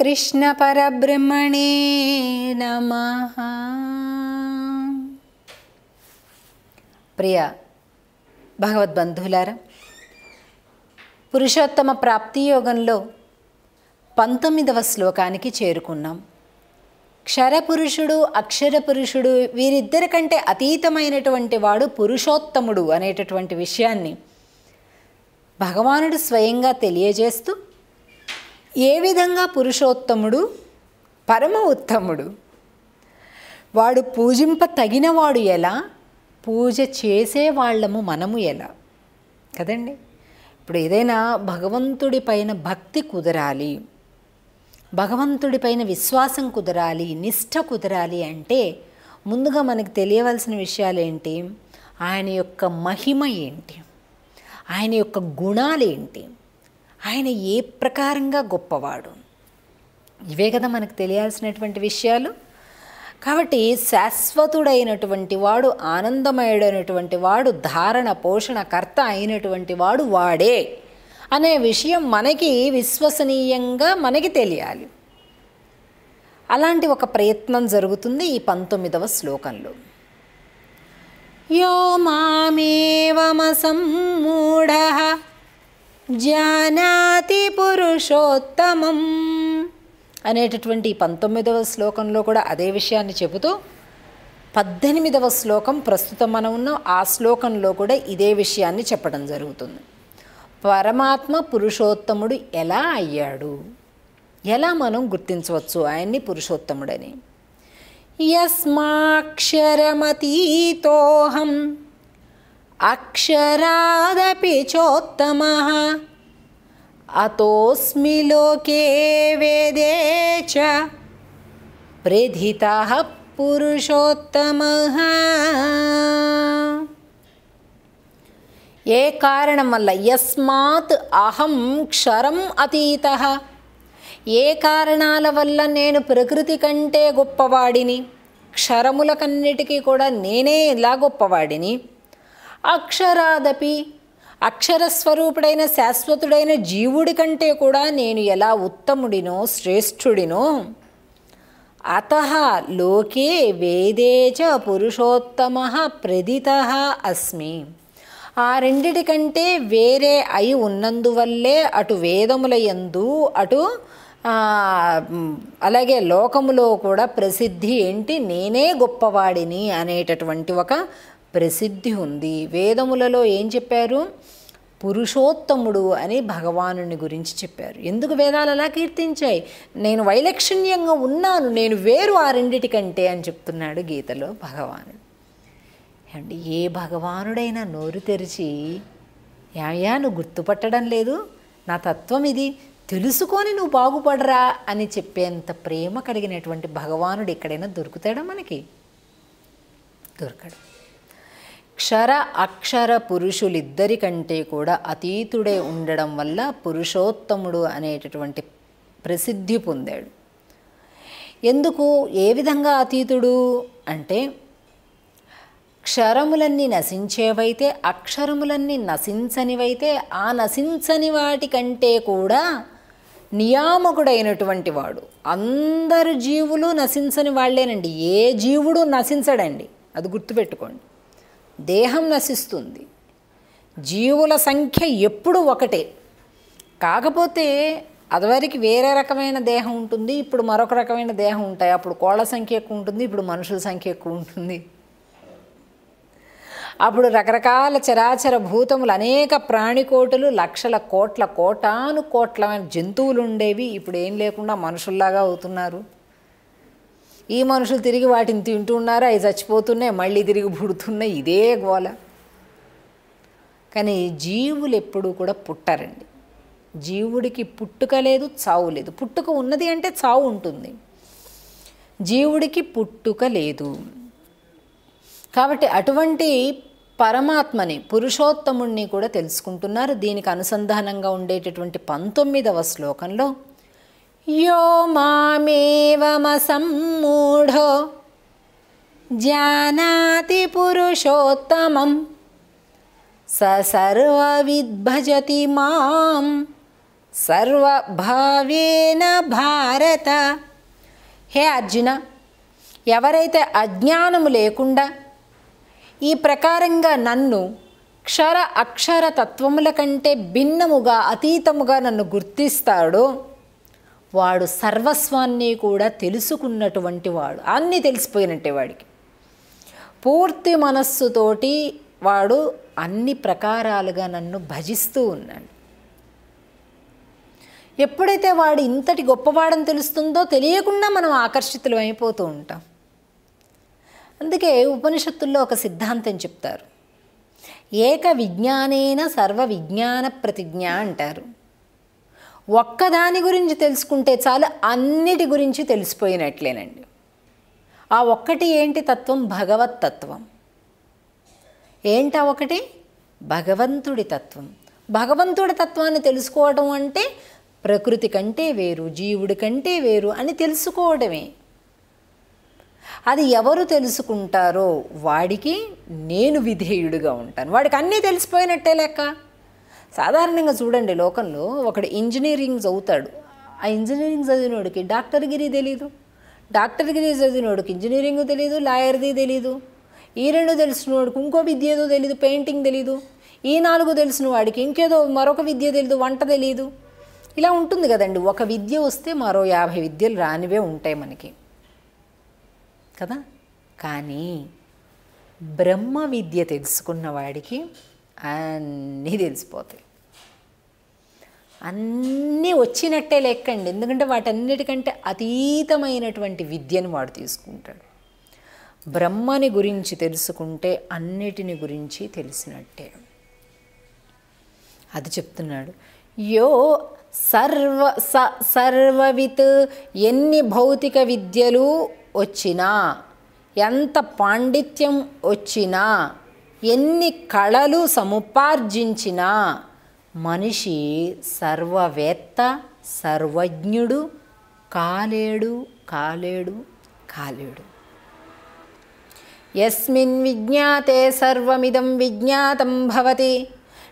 కృష్ణ పరబ్రహ్మణే నమః. ప్రియ భగవద్బంధువులారా, పురుషోత్తమ ప్రాప్తి యోగంలో 19వ శ్లోకానికి చేరుకున్నాం. క్షరపురుషుడు, అక్షర పురుషుడు వీరిద్దరి కంటే అతీతమైనటువంటి వాడు పురుషోత్తముడు అనేటటువంటి విషయాన్ని భగవానుడు స్వయంగా తెలియజేస్తూ, ఏ విధంగా పురుషోత్తముడు పరమ ఉత్తముడు, వాడు పూజింప తగినవాడు ఎలా, పూజ చేసేవాళ్ళము మనము ఎలా కదండి. ఇప్పుడు ఏదైనా భగవంతుడి పైన భక్తి కుదరాలి, భగవంతుడి పైన విశ్వాసం కుదరాలి, నిష్ఠ కుదరాలి అంటే ముందుగా మనకు తెలియవలసిన విషయాలు ఏంటి? ఆయన యొక్క మహిమ ఏంటి, ఆయన యొక్క గుణాలేంటి, ఆయన ఏ ప్రకారంగా గొప్పవాడు, ఇవే కదా మనకు తెలియాల్సినటువంటి విషయాలు. కాబట్టి శాశ్వతుడైనటువంటి వాడు, ఆనందమయుడైనటువంటి వాడు, ధారణ పోషణ కర్త అయినటువంటి వాడు వాడే అనే విషయం మనకి విశ్వసనీయంగా మనకి తెలియాలి. అలాంటి ఒక ప్రయత్నం జరుగుతుంది ఈ 19వ శ్లోకంలో. యో మామేవమసమ్మూఢః జానాతి పురుషోత్తమం అనేటటువంటి 19వ శ్లోకంలో కూడా అదే విషయాన్ని చెబుతూ 18వ శ్లోకం ప్రస్తుతం మనం ఉన్నాం, ఆ శ్లోకంలో కూడా ఇదే విషయాన్ని చెప్పడం జరుగుతుంది. పరమాత్మ పురుషోత్తముడు ఎలా అయ్యాడు, ఎలా మనం గుర్తించవచ్చు ఆయన్ని పురుషోత్తముడని? యస్మాక్షరమతీతోహం అక్షరాదపి చోత్తమః అతోస్మి లోకే వేదే చ ప్రథితః పురుషోత్తమః. ఏ కారణం వల్ల? యస్మాత్ అహం క్షరం అతీతః, ఏ కారణాల వల్ల నేను ప్రకృతి కంటే గొప్పవాడిని, క్షరములకన్నిటికీ కూడా నేనే ఇలా గొప్పవాడిని. అక్షరాదపి, అక్షరస్వరూపుడైన శాశ్వతుడైన జీవుడి కంటే కూడా నేను ఎలా ఉత్తముడినో శ్రేష్ఠుడినో. అతః లోకే వేదే చ పురుషోత్తమః ప్రథితః అస్మి, ఆ రెండిటి కంటే వేరే అయి ఉన్నందువల్లే అటు వేదముల యందు అటు అలాగే లోకములో కూడా ప్రసిద్ధి ఏంటి, నేనే గొప్పవాడిని అనేటటువంటి ఒక ప్రసిద్ధి ఉంది. వేదములలో ఏం చెప్పారు? పురుషోత్తముడు అని భగవానుని గురించి చెప్పారు. ఎందుకు వేదాలు అలా కీర్తించాయి? నేను వైలక్షణ్యంగా ఉన్నాను, నేను వేరు ఆ రెండిటి కంటే అని చెప్తున్నాడు గీతలో భగవానుడు. అండి, ఏ భగవానుడైనా నోరు తెరిచి యాయా నువ్వు గుర్తుపట్టడం లేదు, నా తత్వం ఇది, తెలుసుకొని నువ్వు బాగుపడరా అని చెప్పేంత ప్రేమ కలిగినటువంటి భగవానుడు ఎక్కడైనా దొరుకుతాడా మనకి? దొరకడు. క్షర అక్షర పురుషులిద్దరి కంటే కూడా అతీతుడే ఉండడం వల్ల పురుషోత్తముడు అనేటటువంటి ప్రసిద్ధి పొందాడు. ఎందుకు, ఏ విధంగా అతీతుడు అంటే, క్షరములన్నీ నశించేవైతే, అక్షరములన్నీ నశించనివైతే, ఆ నశించని వాటి కంటే కూడా నియామకుడైనటువంటి వాడు. అందరు జీవులు నశించని వాళ్ళేనండి, ఏ జీవుడు నశించడండి, అది గుర్తుపెట్టుకోండి. దేహం నశిస్తుంది, జీవుల సంఖ్య ఎప్పుడు ఒకటే. కాకపోతే అదివరకు వేరే రకమైన దేహం ఉంటుంది, ఇప్పుడు మరొక రకమైన దేహం ఉంటాయి. అప్పుడు కోళ్ళ సంఖ్య ఎక్కువ ఉంటుంది, ఇప్పుడు మనుషుల సంఖ్య ఎక్కువ ఉంటుంది. అప్పుడు రకరకాల చరాచర భూతములు, అనేక ప్రాణికోటులు, లక్షల కోట్ల కోటాను కోట్లమైన జంతువులు ఉండేవి. ఇప్పుడు ఏం లేకుండా మనుషుల్లాగా అవుతున్నారు. ఈ మనుషులు తిరిగి వాటిని తింటున్నారు, అవి చచ్చిపోతున్నాయి, మళ్ళీ తిరిగి పుడుతున్నాయి, ఇదే గోల. కానీ జీవులు ఎప్పుడూ కూడా పుట్టరండి. జీవుడికి పుట్టుక లేదు, చావు లేదు. పుట్టుక ఉన్నది అంటే చావు ఉంటుంది, జీవుడికి పుట్టుక లేదు. కాబట్టి అటువంటి పరమాత్మని, పురుషోత్తముణ్ణి కూడా తెలుసుకుంటున్నారు. దీనికి అనుసంధానంగా ఉండేటటువంటి 19వ శ్లోకంలో యో మామేవమసమ్మూఢో జానాతి పురుషోత్తమం స సర్వవిద్భజతి మాం సర్వభావేన భారత. హే అర్జున, ఎవరైతే అజ్ఞానము లేకుండా ఈ ప్రకారంగా నన్ను క్షర అక్షర తత్వముల కంటే భిన్నముగా అతీతముగా నన్ను గుర్తిస్తాడో వాడు సర్వస్వాన్ని కూడా తెలుసుకున్నటువంటి వాడు. అన్నీ తెలిసిపోయినట్టే వాడికి. పూర్తి మనస్సుతోటి వాడు అన్ని ప్రకారాలుగా నన్ను భజిస్తూ ఉన్నాడు. ఎప్పుడైతే వాడు ఇంతటి గొప్పవాడని తెలుస్తుందో తెలియకుండా మనం ఆకర్షితులు అయిపోతూ ఉంటాం. అందుకే ఉపనిషత్తుల్లో ఒక సిద్ధాంతం చెప్తారు, ఏక విజ్ఞానేన సర్వ విజ్ఞాన ప్రతిజ్ఞ అంటారు. ఒక్కదాని గురించి తెలుసుకుంటే చాలు అన్నిటి గురించి తెలిసిపోయినట్లేనండి. ఆ ఒక్కటి ఏంటి తత్వం? భగవత్ తత్వం. ఏంటా ఒకటి? భగవంతుడి తత్వం. భగవంతుడి తత్వాన్ని తెలుసుకోవడం అంటే ప్రకృతి కంటే వేరు, జీవుడి కంటే వేరు అని తెలుసుకోవడమే. అది ఎవరు తెలుసుకుంటారో వాడికి నేను విధేయుడిగా ఉంటాను. వాడికి అన్నీ తెలిసిపోయినట్టే లెక్క. సాధారణంగా చూడండి, లోకంలో ఒకడు ఇంజనీరింగ్ చదువుతాడు, ఆ ఇంజనీరింగ్ చదివినోడికి డాక్టర్గిరి తెలీదు, డాక్టర్గిరి చదివినోడికి ఇంజనీరింగ్ తెలీదు, లాయర్ది తెలీదు, ఈ రెండు తెలిసినోడికి ఇంకో విద్య ఏదో తెలీదు, పెయింటింగ్ తెలీదు, ఈ నాలుగు తెలిసిన వాడికి ఇంకేదో మరొక విద్య తెలీదు, వంట తెలీదు. ఇలా ఉంటుంది కదండి. ఒక విద్య వస్తే మరో 50 విద్యలు రానివే ఉంటాయి మనకి కదా. కానీ బ్రహ్మ విద్య తెలుసుకున్న వాడికి అన్నీ తెలిసిపోతాయి. అన్నీ వచ్చినట్టే లెక్కండి. ఎందుకంటే వాటన్నిటికంటే అతీతమైనటువంటి విద్యను వాడు తీసుకుంటాడు. బ్రహ్మని గురించి తెలుసుకుంటే అన్నిటిని గురించి తెలిసినట్టే. అది చెప్తున్నాడు. యో సర్వవిత్, ఎన్ని భౌతిక విద్యలు వచ్చినా, ఎంత పాండిత్యం వచ్చినా, ఎన్ని కళలు సముపార్జించినా మనిషి సర్వవేత్త సర్వజ్ఞుడు కాలేడు కాలేడు కాలేడు. యస్మిన్ విజ్ఞాతే సర్వమిదం విజ్ఞాతం భవతి.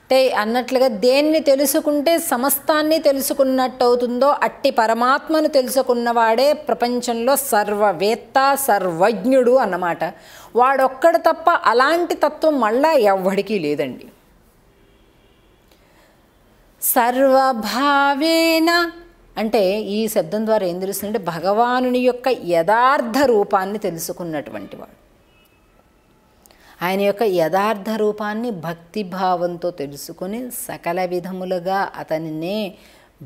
అంటే అన్నట్లుగా దేన్ని తెలుసుకుంటే సమస్తాన్ని తెలుసుకున్నట్టు అవుతుందో అట్టి పరమాత్మను తెలుసుకున్నవాడే ప్రపంచంలో సర్వవేత్త సర్వజ్ఞుడు అన్నమాట. వాడొక్కడు తప్ప అలాంటి తత్వం మళ్ళా ఎవ్వడికి లేదండి. సర్వభావేన అంటే ఈ శబ్దం ద్వారా ఏం తెలుస్తుందంటే భగవానుని యొక్క యథార్థ రూపాన్ని తెలుసుకున్నటువంటి వాడు. ఆయన యొక్క యథార్థ రూపాన్ని భక్తిభావంతో తెలుసుకొని సకల విధములుగా అతనినే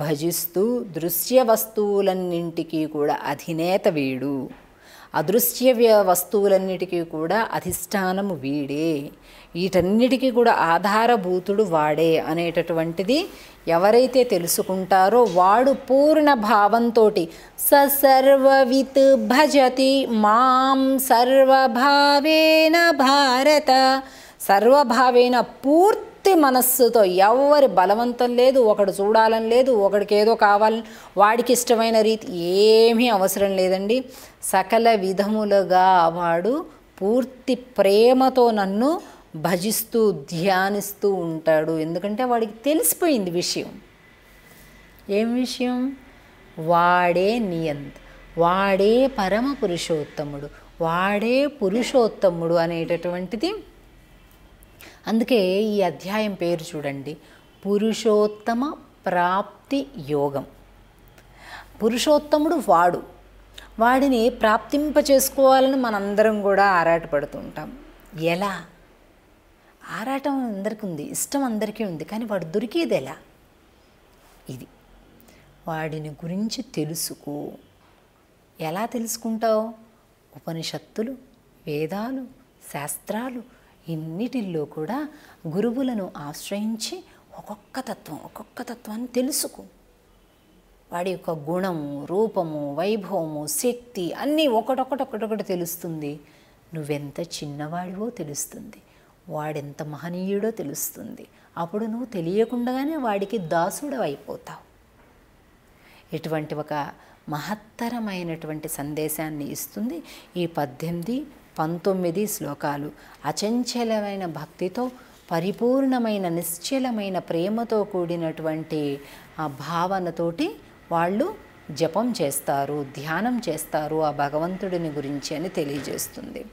భజిస్తూ దృశ్య వస్తువులన్నింటికీ కూడా అధినేత వీడు, అదృశ్య వస్తువులన్నిటికీ కూడా అధిష్టానము వీడే, వీటన్నిటికీ కూడా ఆధారభూతుడు వాడే అనేటటువంటిది ఎవరైతే తెలుసుకుంటారో వాడు పూర్ణ భావంతో సర్వవిత్ భజతి మాం సర్వభావేన భారత. సర్వభావేన పూర్తి మనస్సుతో, ఎవరి బలవంతం లేదు, ఒకడు చూడాలని లేదు, ఒకడికి ఏదో కావాలని, వాడికి ఇష్టమైన రీతి ఏమీ అవసరం లేదండి. సకల విధములుగా వాడు పూర్తి ప్రేమతో నన్ను భజిస్తూ ధ్యానిస్తూ ఉంటాడు. ఎందుకంటే వాడికి తెలిసిపోయింది విషయం. ఏం విషయం? వాడే నియంత, వాడే పరమ పురుషోత్తముడు, వాడే పురుషోత్తముడు అనేటటువంటిది. అందుకే ఈ అధ్యాయం పేరు చూడండి, పురుషోత్తమ ప్రాప్తి యోగం. పురుషోత్తముడు వాడు, వాడిని ప్రాప్తింప చేసుకోవాలని మనందరం కూడా ఆరాటపడుతూ ఉంటాం. ఎలా? ఆరాటం అందరికీ ఉంది, ఇష్టం అందరికీ ఉంది, కానీ వాడు దొరికేది ఎలా? ఇది వాడిని గురించి తెలుసుకో. ఎలా తెలుసుకుంటావు? ఉపనిషత్తులు, వేదాలు, శాస్త్రాలు ఇన్నిటిల్లో కూడా గురువులను ఆశ్రయించి ఒక్కొక్క తత్వాన్ని తెలుసుకో. వాడి యొక్క గుణము, రూపము, వైభవము, శక్తి అన్నీ ఒకటొకటి తెలుస్తుంది. నువ్వెంత చిన్నవాడివో తెలుస్తుంది, వాడెంత మహనీయుడో తెలుస్తుంది. అప్పుడు నువ్వు తెలియకుండానే వాడికి దాసుడు అయిపోతావు. ఇటువంటి ఒక మహత్తరమైనటువంటి సందేశాన్ని ఇస్తుంది ఈ 18, 19 శ్లోకాలు. అచంచలమైన భక్తితో పరిపూర్ణమైన నిశ్చలమైన ప్రేమతో కూడినటువంటి ఆ భావనతోటి వాళ్ళు జపం చేస్తారు, ధ్యానం చేస్తారు ఆ భగవంతుడిని గురించి అని తెలియజేస్తుంది.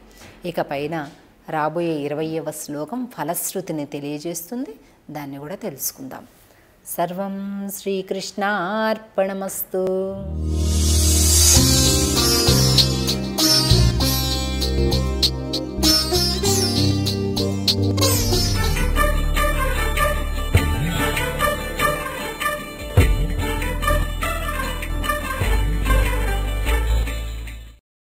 ఇక పైన రాబోయే 20వ శ్లోకం ఫలశ్రుతిని తెలియజేస్తుంది. దాన్ని కూడా తెలుసుకుందాం. సర్వం శ్రీకృష్ణార్పణమస్తు.